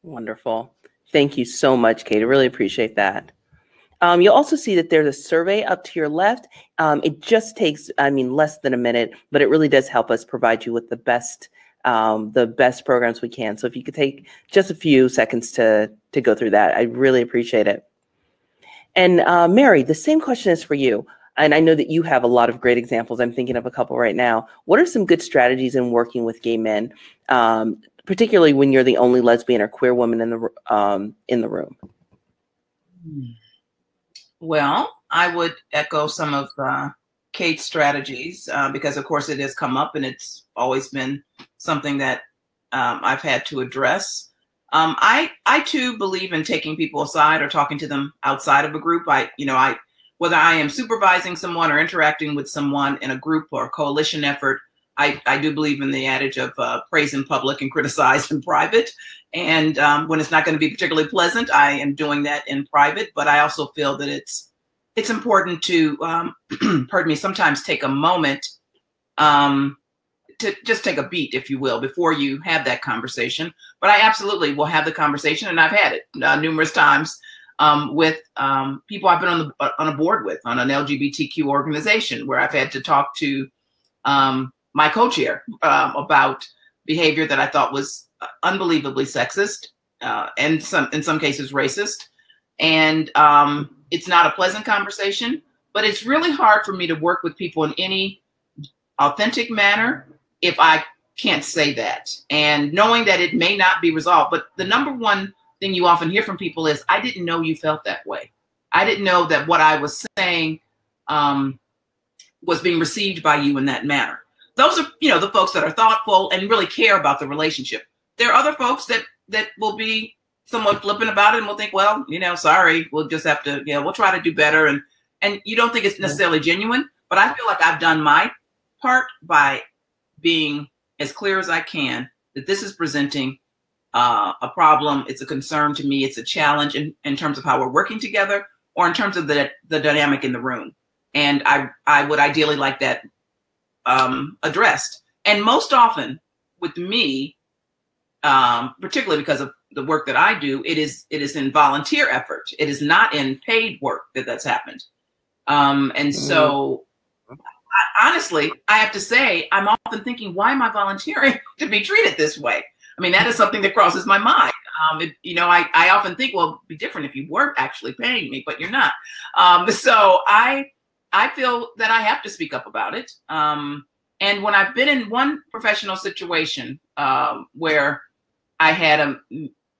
Wonderful. Thank you so much, Kate. I really appreciate that. You'll also see that there's a survey up to your left. It just takes, less than a minute, but it really does help us provide you with the best programs we can. So if you could take just a few seconds to go through that, I really appreciate it. And Mary, the same question is for you. And I know that you have a lot of great examples. I'm thinking of a couple right now. What are some good strategies in working with gay men, particularly when you're the only lesbian or queer woman in the room? Well, I would echo some of Kate's strategies because, of course, it has come up and it's always been something that I've had to address. I too believe in taking people aside or talking to them outside of a group. Whether I am supervising someone or interacting with someone in a group or a coalition effort, I do believe in the adage of praise in public and criticize in private. And when it's not going to be particularly pleasant, I am doing that in private. But I also feel that it's important to, pardon me, sometimes take a moment to just take a beat, if you will, before you have that conversation. But I absolutely will have the conversation, and I've had it numerous times with people I've been on a board with, on an LGBTQ organization, where I've had to talk to my co-chair about behavior that I thought was unbelievably sexist and in some cases racist. And it's not a pleasant conversation, but it's really hard for me to work with people in any authentic manner if I can't say that. And knowing that it may not be resolved, but the number one thing you often hear from people is, I didn't know you felt that way. I didn't know that what I was saying was being received by you in that manner. those are, you know, the folks that are thoughtful and really care about the relationship. There are other folks that will be somewhat flippant about it and will think, well, you know, sorry, we'll just have to, you know, we'll try to do better. And you don't think it's necessarily genuine, but I feel like I've done my part by being as clear as I can that this is presenting a problem. It's a concern to me. It's a challenge in terms of how we're working together or in terms of the dynamic in the room. And I would ideally like that addressed. And most often with me, particularly because of the work that I do, it is in volunteer effort. It is not in paid work that's happened. And so honestly, I have to say, I'm often thinking, why am I volunteering to be treated this way? I mean, that is something that crosses my mind. You know, I often think, well, it'd be different if you weren't actually paying me, but you're not. So I feel that I have to speak up about it. And when I've been in one professional situation where I had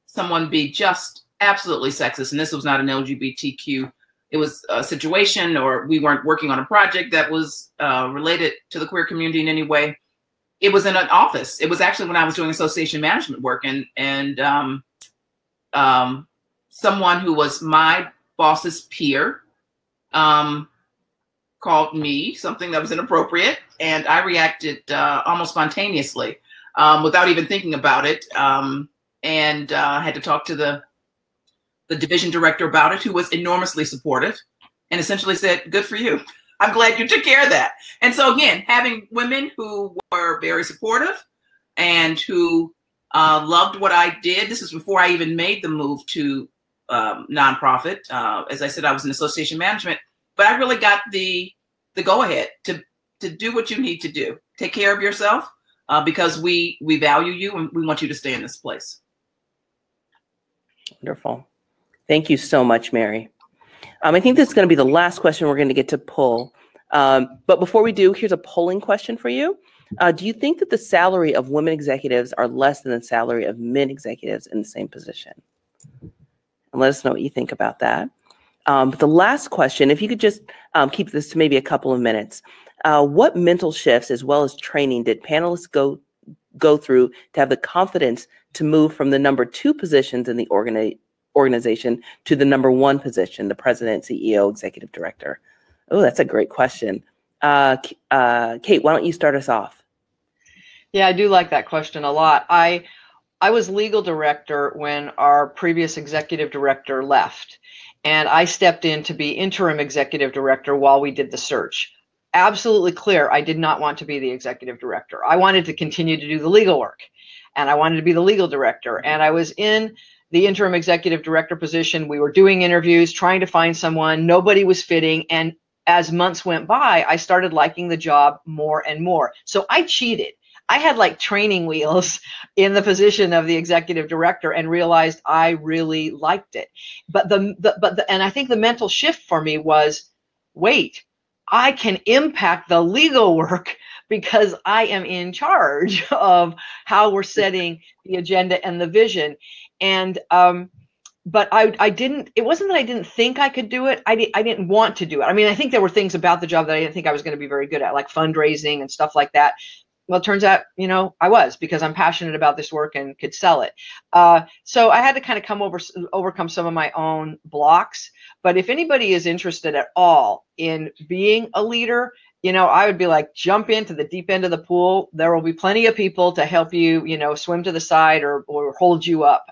someone be just absolutely sexist, and this was not an LGBTQ, it was a situation, or we weren't working on a project that was related to the queer community in any way. It was in an office. It was actually when I was doing association management work, and someone who was my boss's peer called me something that was inappropriate, and I reacted almost spontaneously without even thinking about it, and had to talk to the division director about it, who was enormously supportive and essentially said, good for you. I'm glad you took care of that. And so again, having women who were very supportive and who loved what I did. This is before I even made the move to nonprofit. As I said, I was in association management, but I really got the go ahead to do what you need to do. Take care of yourself because we value you and we want you to stay in this place. Wonderful. Thank you so much, Mary. I think this is going to be the last question we're going to get to pull. But before we do, here's a polling question for you. Do you think that the salary of women executives are less than the salary of men executives in the same position? And let us know what you think about that. But the last question, if you could just keep this to maybe a couple of minutes. What mental shifts as well as training did panelists go through to have the confidence to move from the number 2 positions in the organization to the number 1 position, the president, CEO, executive director? Oh, that's a great question. Kate, why don't you start us off? Yeah, I do like that question a lot. I was legal director when our previous executive director left, and I stepped in to be interim executive director while we did the search. Absolutely clear, I did not want to be the executive director. I wanted to continue to do the legal work, and I wanted to be the legal director. And I was in the interim executive director position. We were doing interviews, trying to find someone. Nobody was fitting. And as months went by, I started liking the job more and more. So I cheated. I had like training wheels in the position of the executive director and realized I really liked it. But and I think the mental shift for me was, wait, I can impact the legal work because I am in charge of how we're setting the agenda and the vision. And but I didn't, it wasn't that I didn't think I could do it. I didn't want to do it. I mean, I think there were things about the job that I didn't think I was going to be very good at, like fundraising and stuff like that. Well, it turns out, you know, I was, because I'm passionate about this work and could sell it. So I had to kind of overcome some of my own blocks. But if anybody is interested at all in being a leader, you know, I would be like, jump into the deep end of the pool. There will be plenty of people to help you, you know, swim to the side or hold you up.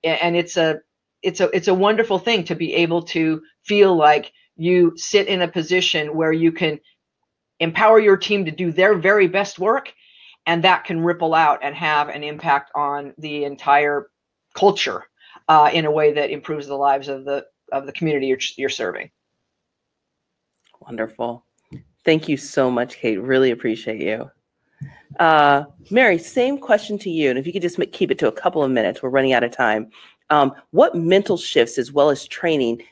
And it's a wonderful thing to be able to feel like you sit in a position where you can empower your team to do their very best work, and that can ripple out and have an impact on the entire culture in a way that improves the lives of the community you're serving. Wonderful. Thank you so much, Kate. Really appreciate you. Mary, same question to you. And if you could just keep it to a couple of minutes, we're running out of time. What mental shifts as well as training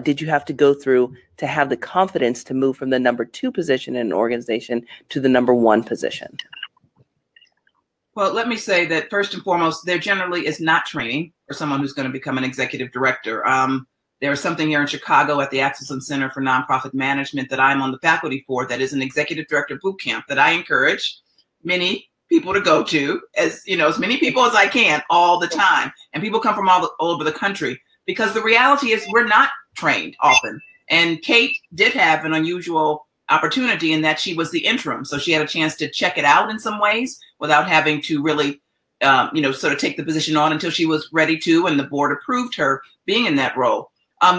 did you have to go through to have the confidence to move from the number 2 position in an organization to the number 1 position? Well, let me say that first and foremost, there generally is not training for someone who's going to become an executive director. There's something here in Chicago at the Axelson Center for Nonprofit Management that I'm on the faculty for that is an executive director boot camp that I encourage many people to go to, as you know, as many people as I can all the time. And people come from all over the country, because the reality is we're not trained often. And Kate did have an unusual opportunity in that she was the interim. So she had a chance to check it out in some ways without having to really, sort of take the position on until she was ready to, and the board approved her being in that role.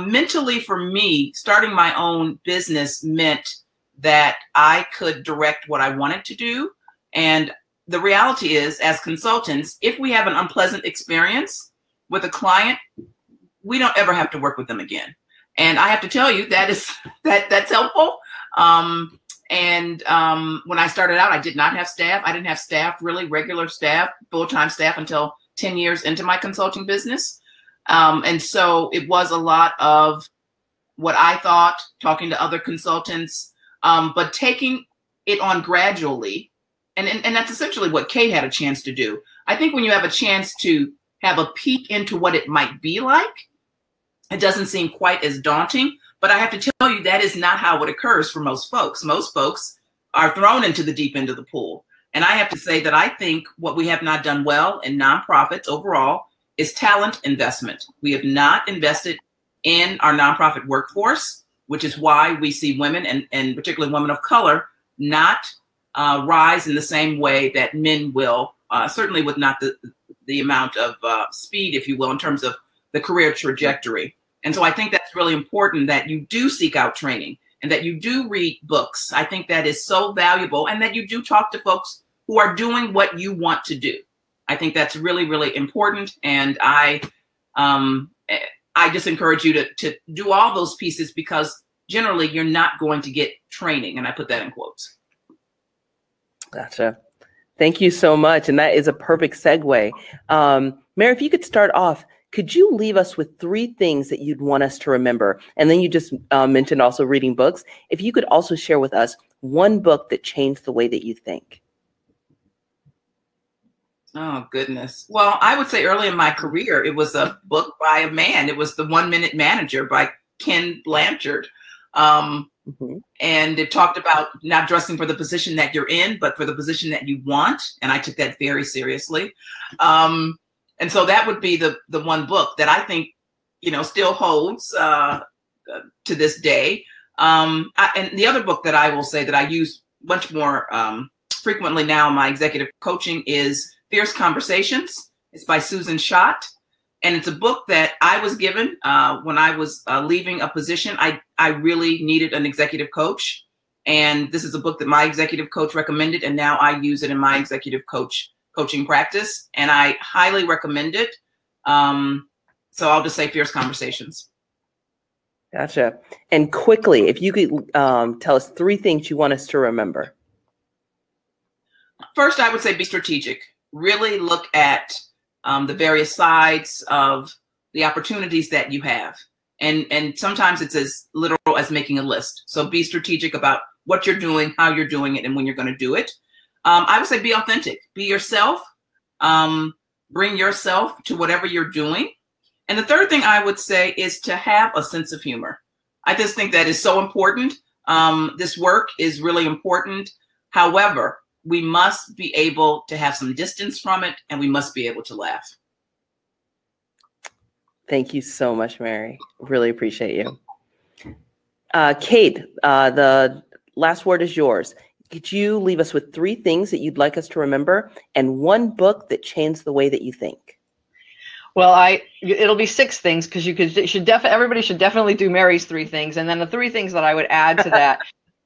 Mentally, for me, starting my own business meant that I could direct what I wanted to do. And the reality is, as consultants, if we have an unpleasant experience with a client, we don't ever have to work with them again. And I have to tell you, that's helpful. When I started out, I did not have staff. I didn't have staff, really regular staff, full-time staff, until 10 years into my consulting business. And so it was a lot of what I thought, talking to other consultants, but taking it on gradually. And that's essentially what Kate had a chance to do. I think when you have a chance to have a peek into what it might be like, it doesn't seem quite as daunting. But I have to tell you, that is not how it occurs for most folks. Most folks are thrown into the deep end of the pool. And I have to say that I think what we have not done well in nonprofits overall is talent investment. We have not invested in our nonprofit workforce, which is why we see women, and particularly women of color, not rise in the same way that men will, certainly with not the amount of speed, if you will, in terms of the career trajectory. And so I think that's really important, that you do seek out training and that you do read books. I think that is so valuable, and that you do talk to folks who are doing what you want to do. I think that's really, really important. And I just encourage you to do all those pieces, because generally you're not going to get training. And I put that in quotes. Gotcha. Thank you so much. And that is a perfect segue. Mary, if you could start off, could you leave us with 3 things that you'd want us to remember? And then you just mentioned also reading books. If you could also share with us one book that changed the way that you think. Oh, goodness. Well, I would say early in my career, it was a book by a man. It was The 1 Minute Manager by Ken Blanchard. And it talked about not dressing for the position that you're in, but for the position that you want. And I took that very seriously. And so that would be the one book that I think, still holds to this day. And the other book that I will say that I use much more frequently now in my executive coaching is Fierce Conversations. It's by Susan Schott. And it's a book that I was given when I was leaving a position. I really needed an executive coach. And this is a book that my executive coach recommended. And now I use it in my executive coaching practice. And I highly recommend it. So I'll just say Fierce Conversations. Gotcha. And quickly, if you could tell us 3 things you want us to remember. First, I would say be strategic. Really look at the various sides of the opportunities that you have. And sometimes it's as literal as making a list. So be strategic about what you're doing, how you're doing it, and when you're going to do it. I would say be authentic, be yourself, bring yourself to whatever you're doing. And the third thing I would say is to have a sense of humor. I just think that is so important. This work is really important. However, we must be able to have some distance from it, and we must be able to laugh. Thank you so much, Mary. Really appreciate you. Kate, the last word is yours. Could you leave us with 3 things that you'd like us to remember, and 1 book that changed the way that you think? Well, it'll be 6 things, because everybody should definitely do Mary's 3 things, and then the 3 things that I would add to that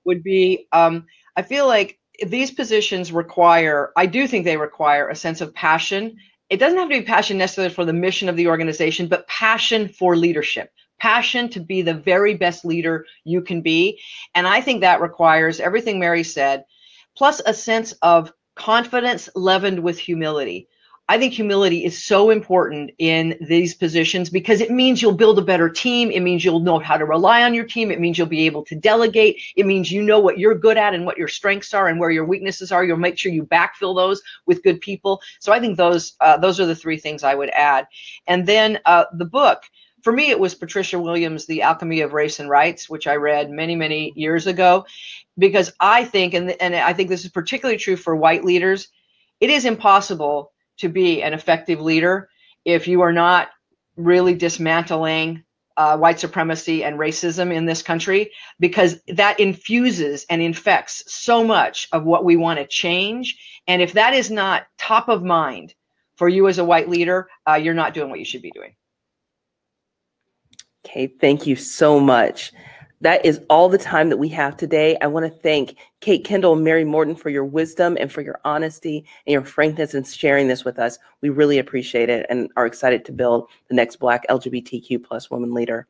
would be, I feel like these positions I do think they require a sense of passion. It doesn't have to be passion necessarily for the mission of the organization, but passion for leadership, passion to be the very best leader you can be. And I think that requires everything Mary said, plus a sense of confidence leavened with humility. I think humility is so important in these positions, because it means you'll build a better team. It means you'll know how to rely on your team. It means you'll be able to delegate. It means you know what you're good at and what your strengths are and where your weaknesses are. You'll make sure you backfill those with good people. So I think those are the 3 things I would add. And then the book, For me, it was Patricia Williams' The Alchemy of Race and Rights, which I read many, many years ago, because I think, and I think this is particularly true for white leaders, it is impossible to be an effective leader if you are not really dismantling white supremacy and racism in this country, because that infuses and infects so much of what we want to change. And if that is not top of mind for you as a white leader, you're not doing what you should be doing. Okay, thank you so much. That is all the time that we have today. I want to thank Kate Kendall and Mary Morton for your wisdom and for your honesty and your frankness in sharing this with us. We really appreciate it and are excited to build the next Black LGBTQ plus woman leader.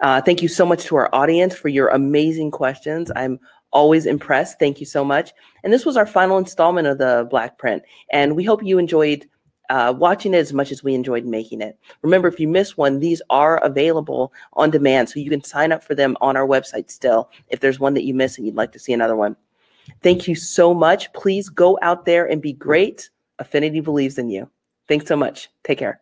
Thank you so much to our audience for your amazing questions. I'm always impressed. Thank you so much. And this was our final installment of the Blackprint. And we hope you enjoyed watching it as much as we enjoyed making it. Remember, if you miss one, these are available on demand, so you can sign up for them on our website still if there's one that you miss and you'd like to see another one. Thank you so much. Please go out there and be great. Affinity believes in you. Thanks so much. Take care.